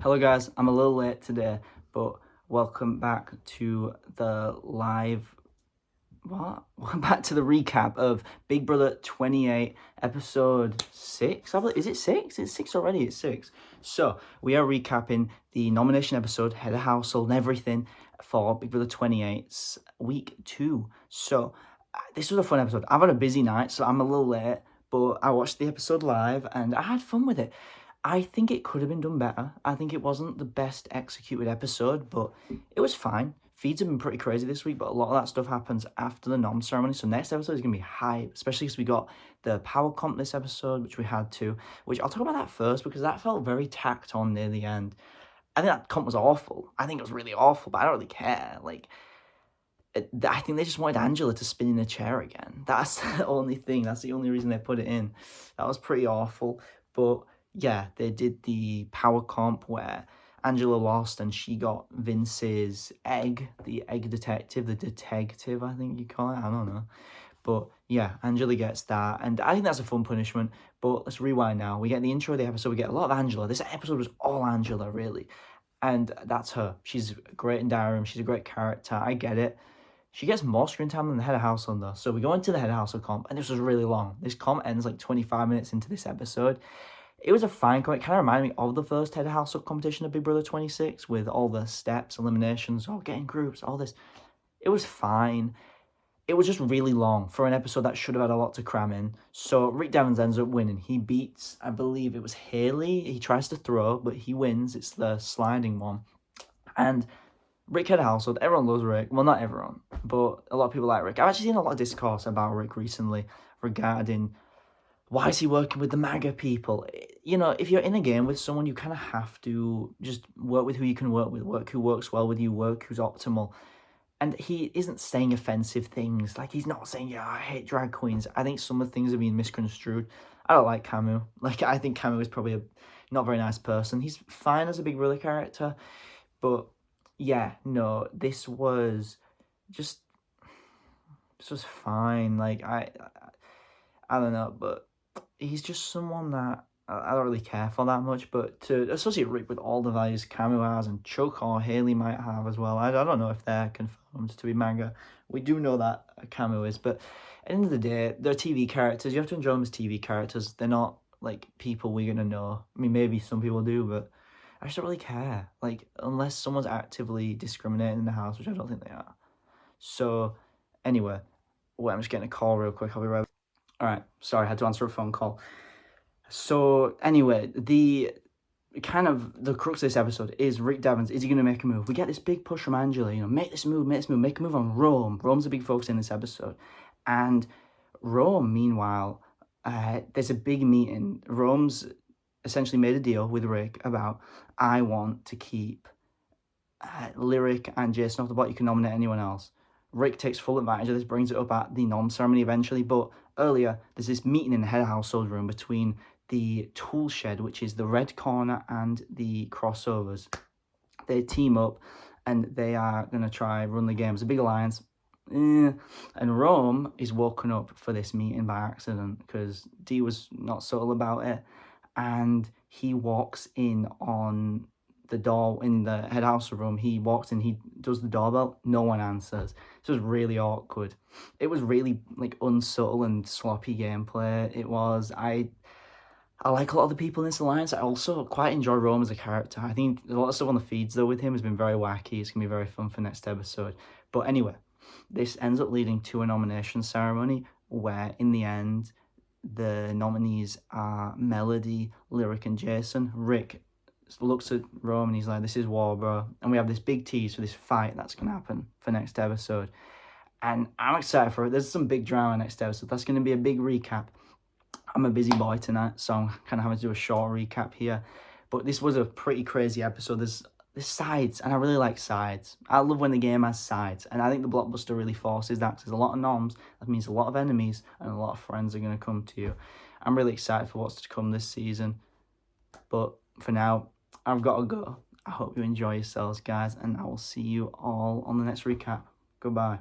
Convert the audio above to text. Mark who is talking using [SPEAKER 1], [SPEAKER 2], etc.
[SPEAKER 1] Hello guys, I'm a little late today, but welcome back to the live, Welcome back to the recap of Big Brother 28, episode 6, I believe. Is it 6? It's 6 already, it's 6. So, we are recapping the nomination episode, Head of Household and everything for Big Brother 28's week 2. So, this was a fun episode. I've had a busy night, so I'm a little late, but I watched the episode live and I had fun with it. I think it could have been done better. I think it wasn't the best executed episode, but it was fine. Feeds have been pretty crazy this week, but a lot of that stuff happens after the nom ceremony. So next episode is going to be hype, especially because we got the power comp this episode, which we had to, which I'll talk about that first because that felt very tacked on near the end. I think that comp was awful. I think it was really awful, but I don't really care. I think they just wanted Angela to spin in a chair again. That's the only thing. That's the only reason they put it in. That was pretty awful, but yeah, they did the power comp where Angela lost and she got Vince's egg, the egg detective, the detective, I think you call it. I don't know. But yeah, Angela gets that. And I think that's a fun punishment. But let's rewind now. We get the intro of the episode. We get a lot of Angela. This episode was all Angela, really. And that's her. She's great in Diary Room. She's a great character. I get it. She gets more screen time than the Head of Household, though. So we go into the Head of Household comp. And this was really long. This comp ends like 25 minutes into this episode. It was a fine comp. It kind of reminded me of the first Head of Household competition of Big Brother 26 with all the steps, eliminations, getting groups, all this. It was fine. It was just really long for an episode that should have had a lot to cram in. So Rick Devens ends up winning. He beats, I believe it was Haley. He tries to throw, but he wins. It's the sliding one. And Rick Head of Household, everyone loves Rick. Well, not everyone, but a lot of people like Rick. I've actually seen a lot of discourse about Rick recently regarding why is he working with the MAGA people? You know, if you're in a game with someone, you kind of have to just work with who you can work with, work who works well with you, work who's optimal. And he isn't saying offensive things. Like, he's not saying, yeah, I hate drag queens. I think some of the things are being misconstrued. I don't like Camus. I think Camus is probably a not very nice person. He's fine as a Big Brother character. But, yeah, no, this was fine. I don't know, but he's just someone that I don't really care for that much, but to associate Rick with all the values Camus has and Chuck or Haley might have as well, I don't know if they're confirmed to be MAGA. We do know that Camus is, but at the end of the day, they're TV characters. You have to enjoy them as TV characters. They're not, like, people we're going to know. I mean, maybe some people do, but I just don't really care. Like, unless someone's actively discriminating in the house, which I don't think they are. So, anyway, I'm just getting a call real quick. I'll be right. All right, sorry, I had to answer a phone call. So anyway, the crux of this episode is Rick Devens. Is he going to make a move? We get this big push from Angela, make this move, make a move on Rome. Rome's a big focus in this episode. And Rome, meanwhile, there's a big meeting. Rome's essentially made a deal with Rick about, I want to keep Lyric and Jason off the block. You can nominate anyone else. Rick takes full advantage of this, brings it up at the nom ceremony eventually, but earlier, there's this meeting in the Head of Household room between the tool shed, which is the red corner, and the crossovers. They team up, and they are going to try run the game. It's a big alliance. And Rome is woken up for this meeting by accident, because Dee was not subtle about it, and he walks in on the door in the Head Household room. He walks in, he does the doorbell, no one answers. It was really awkward. It was really unsubtle and sloppy gameplay. It was. I like a lot of the people in this alliance. I also quite enjoy Rome as a character. I think a lot of stuff on the feeds though with him has been very wacky. It's gonna be very fun for next episode. But anyway, this ends up leading to a nomination ceremony where in the end the nominees are Melody, Lyric, and Jason. Rick looks at Rome and he's like, this is war, bro. And we have this big tease for this fight that's going to happen for next episode. And I'm excited for it. There's some big drama next episode. That's going to be a big recap. I'm a busy boy tonight, so I'm kind of having to do a short recap here. But this was a pretty crazy episode. There's sides, and I really like sides. I love when the game has sides. And I think the blockbuster really forces that, because there's a lot of noms. That means a lot of enemies and a lot of friends are going to come to you. I'm really excited for what's to come this season. But for now, I've got to go. I hope you enjoy yourselves, guys, and I will see you all on the next recap. Goodbye.